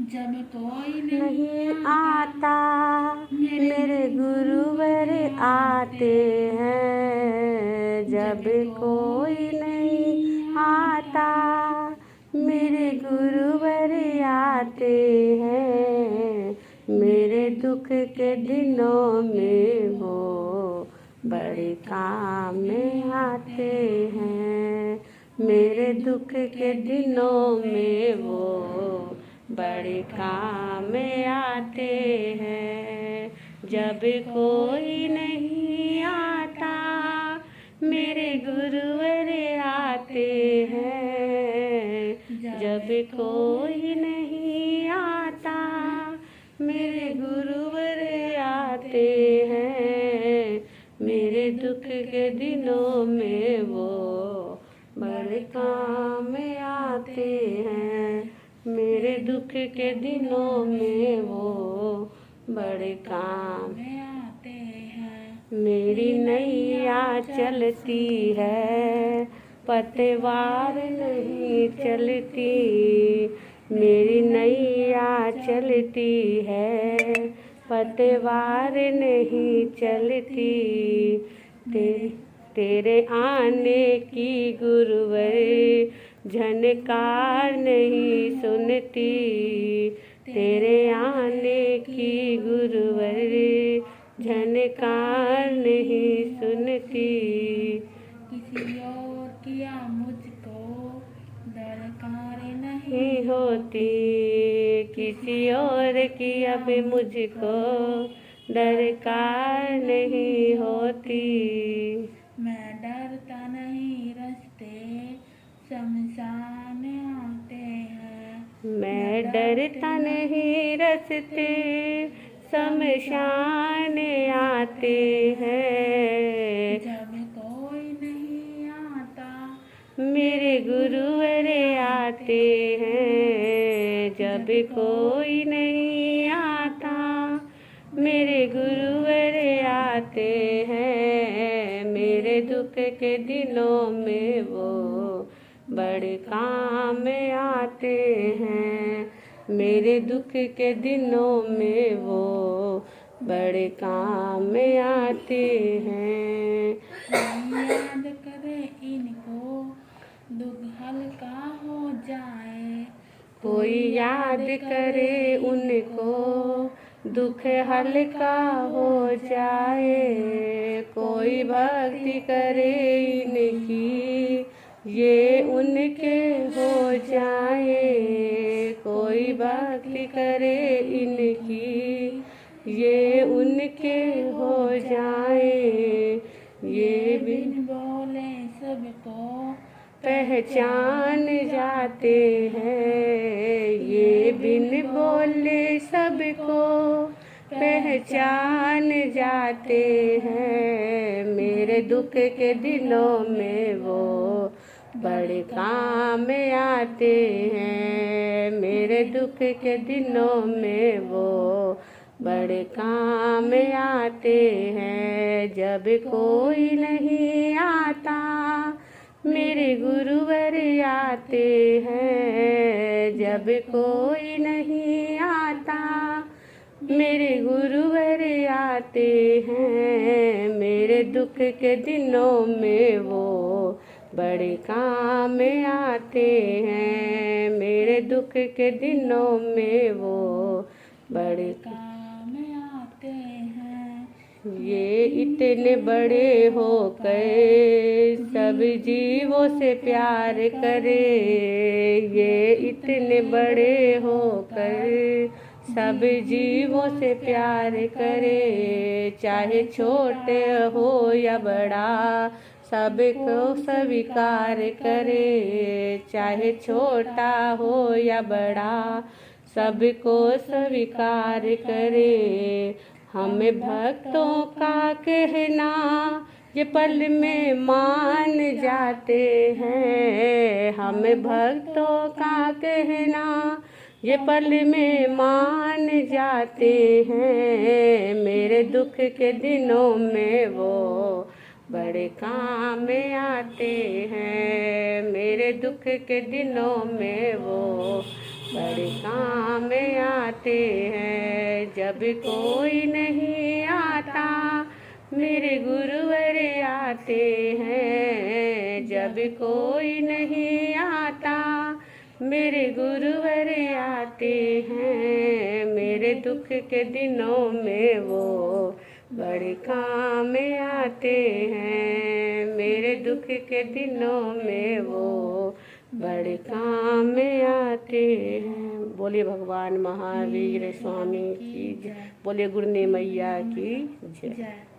जब कोई नहीं आता मेरे गुरुवर आते हैं। जब कोई नहीं आता मेरे गुरुवर आते हैं। मेरे दुख के दिनों में वो बड़े काम में आते हैं। मेरे दुख के दिनों में वो बड़े काम में आते हैं। जब कोई नहीं आता मेरे गुरुवर आते हैं। जब कोई नहीं आता मेरे गुरुवर आते हैं। मेरे दुख के दिनों में वो बड़े काम में आते हैं। मेरे दुख के दिनों में वो बड़े काम में आते हैं। मेरी नैया चलती है पतवार नहीं चलती। मेरी नैया चलती है पतवार नहीं चलती। तेरे आने की गुरुवर झनकार नहीं सुनती। तेरे आने की गुरुवर झनकार नहीं सुनती। किसी और किया मुझको दरकार नहीं होती। किसी और की अब मुझको दरकार नहीं होती। मैं डरता नहीं रास्ते शमशान आते हैं। मैं डरता नहीं रास्ते शमशान आते हैं। जब कोई नहीं आता मेरे गुरुवर आते हैं। जब कोई नहीं आता मेरे गुरुवर आते हैं। मेरे दुख के दिनों में वो बड़े काम में आते हैं। मेरे दुख के दिनों में वो बड़े काम में आते हैं। कोई याद करे इनको दुख हल्का हो जाए। कोई याद करे उनको दुख हल्का हो जाए। कोई भक्ति करे इनकी ये उनके हो जाए। कोई भक्ति करे इनकी ये उनके हो जाए। ये बिन बोले सबको पहचान जाते हैं। ये बिन बोले सबको पहचान जाते हैं। मेरे दुख के दिनों में वो बड़े काम में आते हैं। मेरे दुख के दिनों में वो बड़े काम में आते हैं। जब कोई नहीं आता मेरे गुरुवर आते हैं। जब कोई नहीं आता मेरे गुरुवर आते हैं। मेरे दुख के दिनों में वो बड़े काम में आते हैं। मेरे दुख के दिनों में वो बड़े काम में आते हैं। ये इतने बड़े होकर सब जीवों से प्यार करे। ये इतने बड़े होकर सब जीवों से प्यार करे। चाहे छोटे हो या बड़ा सबको स्वीकार करे। चाहे छोटा हो या बड़ा सबको स्वीकार करे। हमें भक्तों का कहना ये पल में मान जाते हैं। हमें भक्तों का कहना ये पल में मान जाते हैं। मेरे दुख के दिनों में वो बड़े काम में आते हैं। मेरे दुख के दिनों में वो बड़े काम में आते हैं। जब कोई नहीं आता मेरे गुरुवर आते हैं। जब कोई नहीं आता मेरे गुरुवर आते हैं। मेरे दुख के दिनों में वो बड़े काम में आते हैं। मेरे दुख के दिनों में वो बड़े काम में आते हैं। बोलिए भगवान महावीर स्वामी की जय। बोलिए गुरुनी मैया की जय।